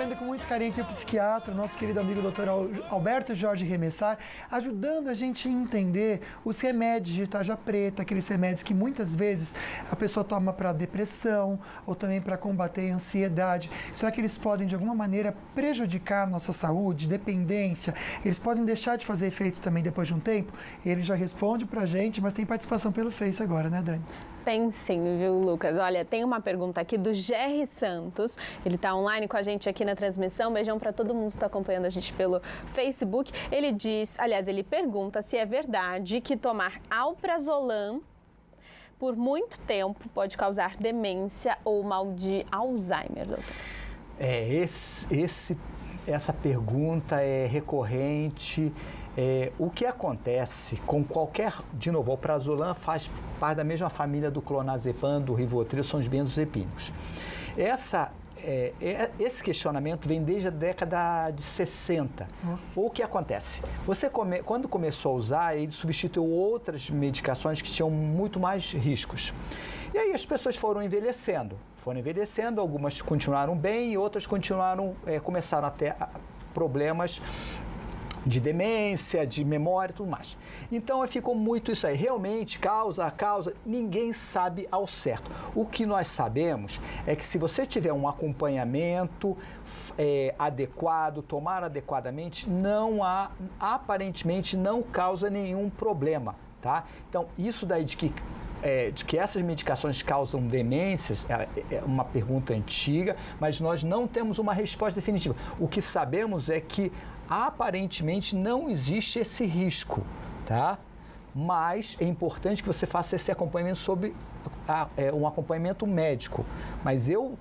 recebendo com muito carinho aqui o psiquiatra, nosso querido amigo Dr. Alberto Jorge Remessar, ajudando a gente a entender os remédios de tarja preta, aqueles remédios que muitas vezes a pessoa toma para depressão ou também para combater a ansiedade. Será que eles podem de alguma maneira prejudicar a nossa saúde, dependência? Eles podem deixar de fazer efeito também depois de um tempo? Ele já responde pra gente, mas tem participação pelo Face agora, né, Dani? Tem sim, viu, Lucas? Olha, tem uma pergunta aqui do Jerry Santos. Ele está online com a gente aqui na transmissão. Beijão para todo mundo que está acompanhando a gente pelo Facebook. Ele diz, aliás, ele pergunta se é verdade que tomar alprazolam por muito tempo pode causar demência ou mal de Alzheimer, doutor. Essa pergunta é recorrente. O que acontece com qualquer, de novo, o alprazolam faz parte da mesma família do clonazepam, do Rivotril, são os benzodiazepínicos. Esse questionamento vem desde a década de 60. Nossa. O que acontece? Quando começou a usar, ele substituiu outras medicações que tinham muito mais riscos. E aí as pessoas foram envelhecendo, algumas continuaram bem e outras começaram a ter problemas de demência, de memória e tudo mais. Então ficou muito isso aí. Realmente, causa, ninguém sabe ao certo. O que nós sabemos é que se você tiver um acompanhamento adequado, tomar adequadamente, aparentemente não causa nenhum problema, tá? Então, isso daí de que essas medicações causam demências é uma pergunta antiga, mas nós não temos uma resposta definitiva. O que sabemos é que aparentemente não existe esse risco, tá? Mas é importante que você faça esse acompanhamento um acompanhamento médico. Mas eu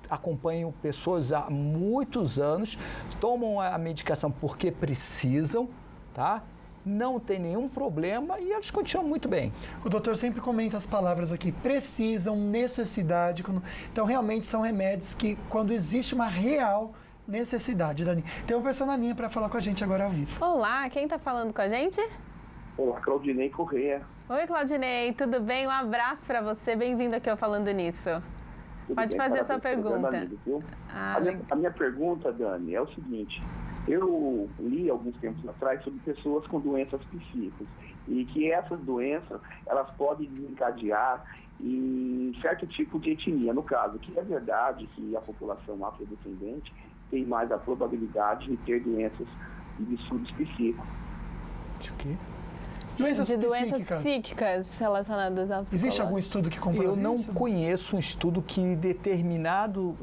acompanho pessoas há muitos anos, tomam a medicação porque precisam, tá? Não tem nenhum problema e eles continuam muito bem. O doutor sempre comenta as palavras aqui, precisam, necessidade. Então, realmente são remédios que, quando existe uma real necessidade, Dani. Tem uma pessoa na linha para falar com a gente agora ao vivo. Olá, quem está falando com a gente? Olá, Claudinei Corrêa. Oi, Claudinei, tudo bem? Um abraço para você, bem-vindo aqui ao Falando Nisso. Pode fazer a sua pergunta. Amigo, a minha pergunta, Dani, é o seguinte. Eu li alguns tempos atrás sobre pessoas com doenças psíquicas e que essas doenças, elas podem desencadear em certo tipo de etnia. No caso, que é verdade que a população afrodescendente tem mais a probabilidade de ter doenças de distúrbios psíquicos. De quê? Doenças psíquicas relacionadas ao psicólogo. Existe algum estudo que comprova isso? Eu não conheço um estudo que determinado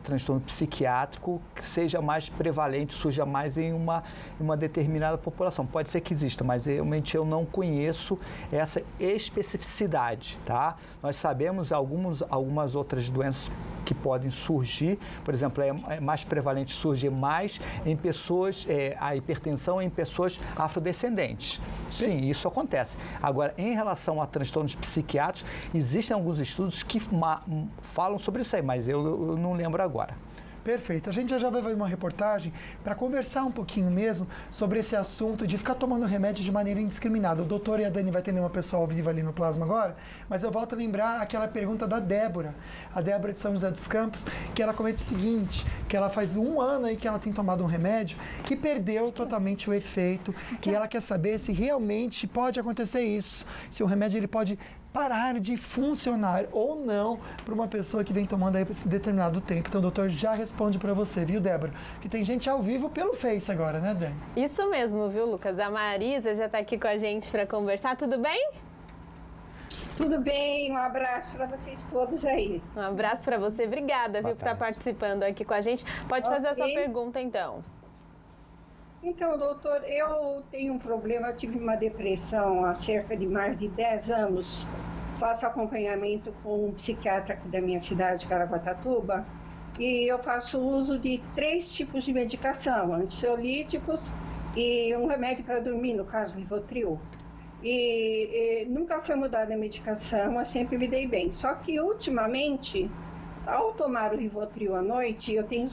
transtorno psiquiátrico que seja mais prevalente, surja mais em uma determinada população. Pode ser que exista, mas realmente eu não conheço essa especificidade, tá? Nós sabemos algumas outras doenças que podem surgir, por exemplo, é mais prevalente surgir mais em pessoas, a hipertensão em pessoas afrodescendentes. Sim, isso acontece. Agora, em relação a transtornos psiquiátricos, existem alguns estudos que falam sobre isso aí, mas eu não lembro agora. Perfeito. A gente já vai ver uma reportagem para conversar um pouquinho mesmo sobre esse assunto de ficar tomando remédio de maneira indiscriminada. O doutor e a Dani vai atender uma pessoa ao vivo ali no Plasma agora, mas eu volto a lembrar aquela pergunta da Débora, a Débora de São José dos Campos, que ela comenta o seguinte, que ela faz 1 ano aí que ela tem tomado um remédio que perdeu totalmente o efeito e ela quer saber se realmente pode acontecer isso, se o remédio ele pode parar de funcionar ou não para uma pessoa que vem tomando aí por esse determinado tempo. Então o doutor já responde para você, viu, Débora? Que tem gente ao vivo pelo Face agora, né, Dani? Isso mesmo, viu, Lucas? A Marisa já está aqui com a gente para conversar. Tudo bem? Tudo bem, um abraço para vocês todos aí. Um abraço para você, obrigada, viu, por estar participando aqui com a gente. Pode fazer a sua pergunta, então. Então, doutor, eu tenho um problema, eu tive uma depressão há cerca de mais de 10 anos. Faço acompanhamento com um psiquiatra aqui da minha cidade, Caraguatatuba, e eu faço uso de 3 tipos de medicação, ansiolíticos e um remédio para dormir, no caso, Rivotril. E nunca foi mudada a medicação, eu sempre me dei bem. Só que, ultimamente, ao tomar o Rivotril à noite, eu tenho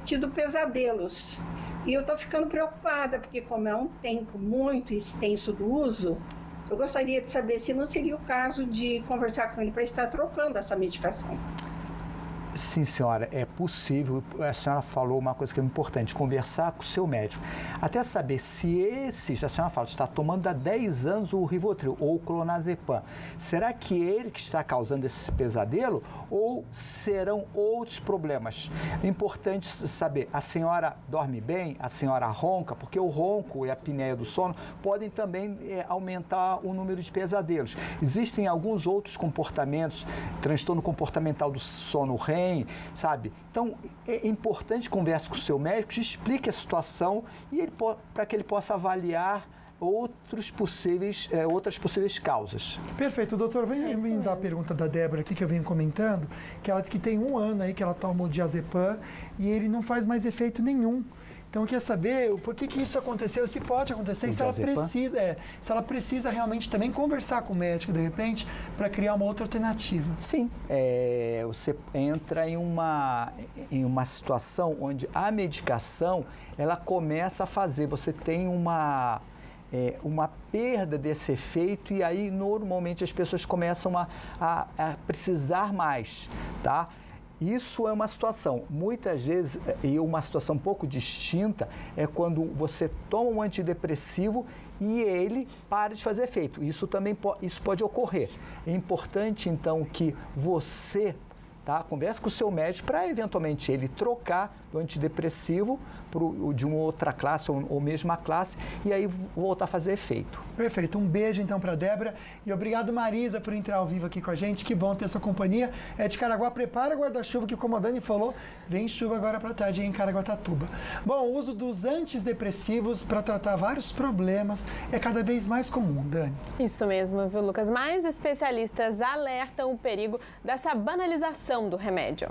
tido pesadelos. E eu estou ficando preocupada, porque como é um tempo muito extenso do uso, eu gostaria de saber se não seria o caso de conversar com ele para estar trocando essa medicação. Sim, senhora, é possível. A senhora falou uma coisa que é importante, conversar com o seu médico. Até saber se a senhora fala, está tomando há 10 anos o Rivotril ou o clonazepam. Será que ele que está causando esse pesadelo ou serão outros problemas? É importante saber, a senhora dorme bem, a senhora ronca, porque o ronco e a apneia do sono podem também aumentar o número de pesadelos. Existem alguns outros comportamentos, transtorno comportamental do sono REM, sabe? Então, é importante converse com o seu médico, te explique a situação e para que ele possa avaliar outras possíveis causas. Perfeito. Doutor, vem dar a pergunta da Débora aqui, que eu venho comentando, que ela diz que tem 1 ano aí que ela toma o diazepam e ele não faz mais efeito nenhum. Então, quer saber por que isso aconteceu, se pode acontecer, e se ela precisa realmente também conversar com o médico, de repente, para criar uma outra alternativa. Sim, você entra em uma situação onde a medicação, ela começa a fazer, você tem uma perda desse efeito e aí, normalmente, as pessoas começam a precisar mais, tá? Isso é uma situação, muitas vezes, e uma situação um pouco distinta, é quando você toma um antidepressivo e ele para de fazer efeito. Isso pode ocorrer. É importante, então, que você converse com o seu médico para, eventualmente, ele trocar do antidepressivo de uma outra classe ou mesma classe e aí voltar a fazer efeito. Perfeito. Um beijo, então, para a Débora. E obrigado, Marisa, por entrar ao vivo aqui com a gente. Que bom ter essa companhia. De Caraguá, prepara guarda-chuva, que como a Dani falou, vem chuva agora para tarde em Caraguatatuba. Bom, o uso dos antidepressivos para tratar vários problemas é cada vez mais comum, Dani. Isso mesmo, viu, Lucas? Mais especialistas alertam o perigo dessa banalização do remédio.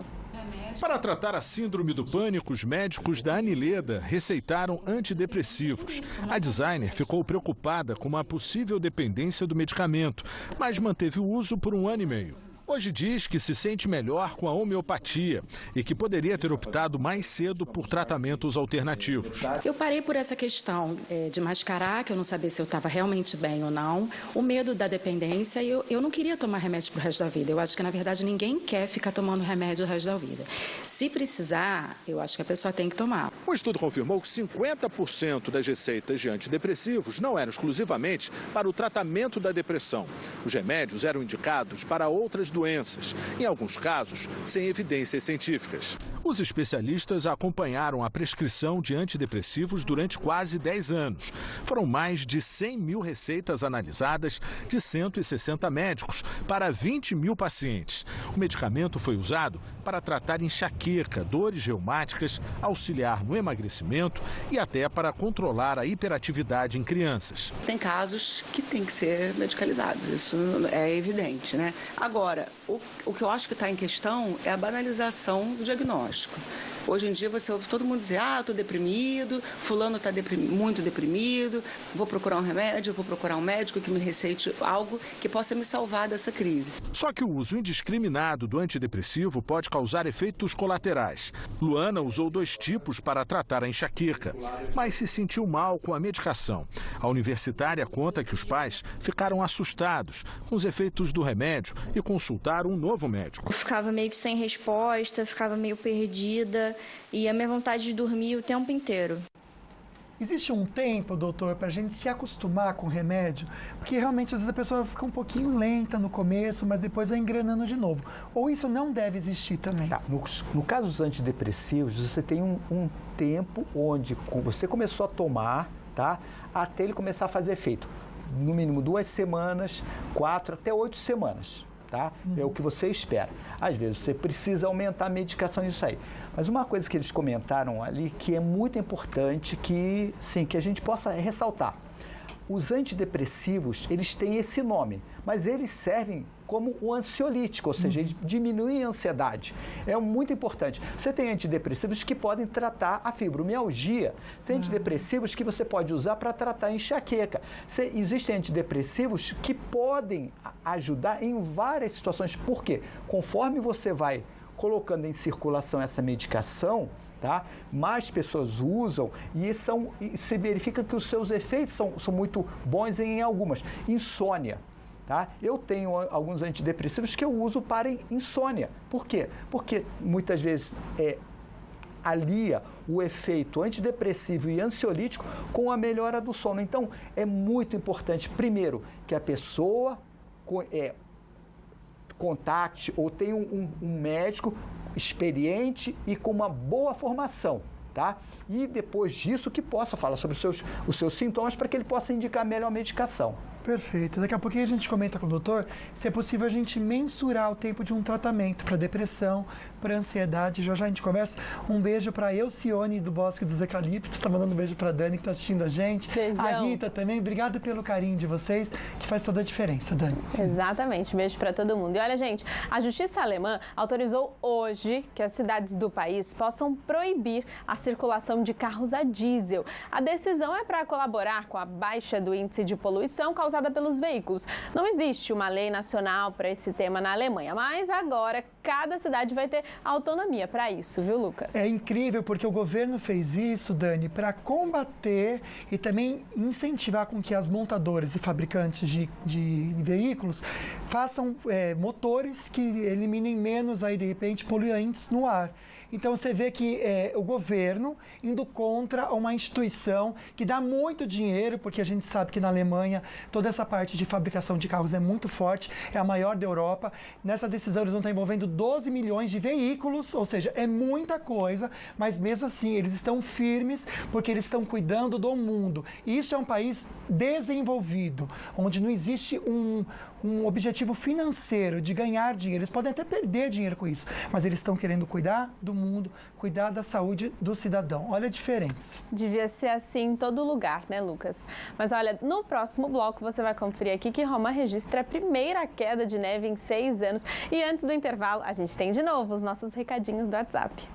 Para tratar a síndrome do pânico, os médicos da Anileda receitaram antidepressivos. A designer ficou preocupada com uma possível dependência do medicamento, mas manteve o uso por 1 ano e meio. Hoje diz que se sente melhor com a homeopatia e que poderia ter optado mais cedo por tratamentos alternativos. Eu parei por essa questão de mascarar, que eu não sabia se eu estava realmente bem ou não, o medo da dependência e eu não queria tomar remédio para o resto da vida. Eu acho que, na verdade, ninguém quer ficar tomando remédio o resto da vida. Se precisar, eu acho que a pessoa tem que tomar. O estudo confirmou que 50% das receitas de antidepressivos não eram exclusivamente para o tratamento da depressão. Os remédios eram indicados para outras doenças, em alguns casos, sem evidências científicas. Os especialistas acompanharam a prescrição de antidepressivos durante quase 10 anos. Foram mais de 100 mil receitas analisadas de 160 médicos para 20 mil pacientes. O medicamento foi usado para tratar enxaqueca, dores reumáticas, auxiliar no emagrecimento e até para controlar a hiperatividade em crianças. Tem casos que tem que ser medicalizados, isso é evidente, né? Agora, o que eu acho que está em questão é a banalização do diagnóstico. Hoje em dia você ouve todo mundo dizer, eu estou deprimido, fulano está muito deprimido, vou procurar um remédio, vou procurar um médico que me receite algo que possa me salvar dessa crise. Só que o uso indiscriminado do antidepressivo pode causar efeitos colaterais. Luana usou 2 tipos para tratar a enxaqueca, mas se sentiu mal com a medicação. A universitária conta que os pais ficaram assustados com os efeitos do remédio e consultaram um novo médico. Eu ficava meio que sem resposta, ficava meio perdida e a minha vontade de dormir o tempo inteiro. Existe um tempo, doutor, para a gente se acostumar com o remédio? Porque realmente às vezes a pessoa fica um pouquinho lenta no começo, mas depois vai engrenando de novo. Ou isso não deve existir também? No caso dos antidepressivos, você tem um tempo onde você começou a tomar, até ele começar a fazer efeito. No mínimo 2 semanas, 4 até 8 semanas. É o que você espera. Às vezes você precisa aumentar a medicação disso aí. Mas uma coisa que eles comentaram ali que é muito importante que a gente possa ressaltar. Os antidepressivos, eles têm esse nome, mas eles servem como um ansiolítico, ou seja, eles diminuem a ansiedade. É muito importante. Você tem antidepressivos que podem tratar a fibromialgia. Tem antidepressivos que você pode usar para tratar a enxaqueca. Existem antidepressivos que podem ajudar em várias situações. Por quê? Conforme você vai colocando em circulação essa medicação, mais pessoas usam e se verifica que os seus efeitos são muito bons em algumas. Insônia. Tá? Eu tenho alguns antidepressivos que eu uso para insônia. Por quê? Porque muitas vezes alia o efeito antidepressivo e ansiolítico com a melhora do sono. Então, é muito importante, primeiro, que a pessoa contacte ou tenha um médico experiente e com uma boa formação. Tá? E depois disso que possa falar sobre os seus sintomas para que ele possa indicar a melhor medicação. Perfeito. Daqui a pouquinho a gente comenta com o doutor se é possível a gente mensurar o tempo de um tratamento para depressão, para ansiedade. Já a gente conversa. Um beijo para Elcione do Bosque dos Eucaliptos. Está mandando um beijo para a Dani que está assistindo a gente. Beijão. A Rita também. Obrigado pelo carinho de vocês, que faz toda a diferença, Dani. Exatamente. Beijo para todo mundo. E olha, gente, a justiça alemã autorizou hoje que as cidades do país possam proibir a circulação de carros a diesel. A decisão é para colaborar com a baixa do índice de poluição causada pelos veículos. Não existe uma lei nacional para esse tema na Alemanha, mas agora cada cidade vai ter autonomia para isso, viu, Lucas? É incrível porque o governo fez isso, Dani, para combater e também incentivar com que as montadoras e fabricantes de veículos façam motores que eliminem menos, aí, de repente, poluentes no ar. Então, você vê que o governo indo contra uma instituição que dá muito dinheiro, porque a gente sabe que na Alemanha toda essa parte de fabricação de carros é muito forte, é a maior da Europa. Nessa decisão, eles vão estar envolvendo 12 milhões de veículos, ou seja, é muita coisa, mas mesmo assim, eles estão firmes porque eles estão cuidando do mundo. E isso é um país desenvolvido, onde não existe um objetivo financeiro de ganhar dinheiro. Eles podem até perder dinheiro com isso, mas eles estão querendo cuidar do mundo, cuidar da saúde do cidadão. Olha a diferença. Devia ser assim em todo lugar, né, Lucas? Mas olha, no próximo bloco você vai conferir aqui que Roma registra a primeira queda de neve em 6 anos. E antes do intervalo, a gente tem de novo os nossos recadinhos do WhatsApp.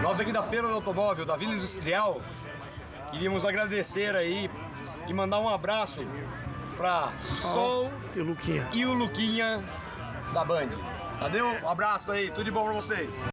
Nós aqui da Feira do Automóvel, da Vila Industrial, queríamos agradecer aí e mandar um abraço para Sol e o Luquinha da Band. Valeu? Um abraço aí, tudo de bom para vocês.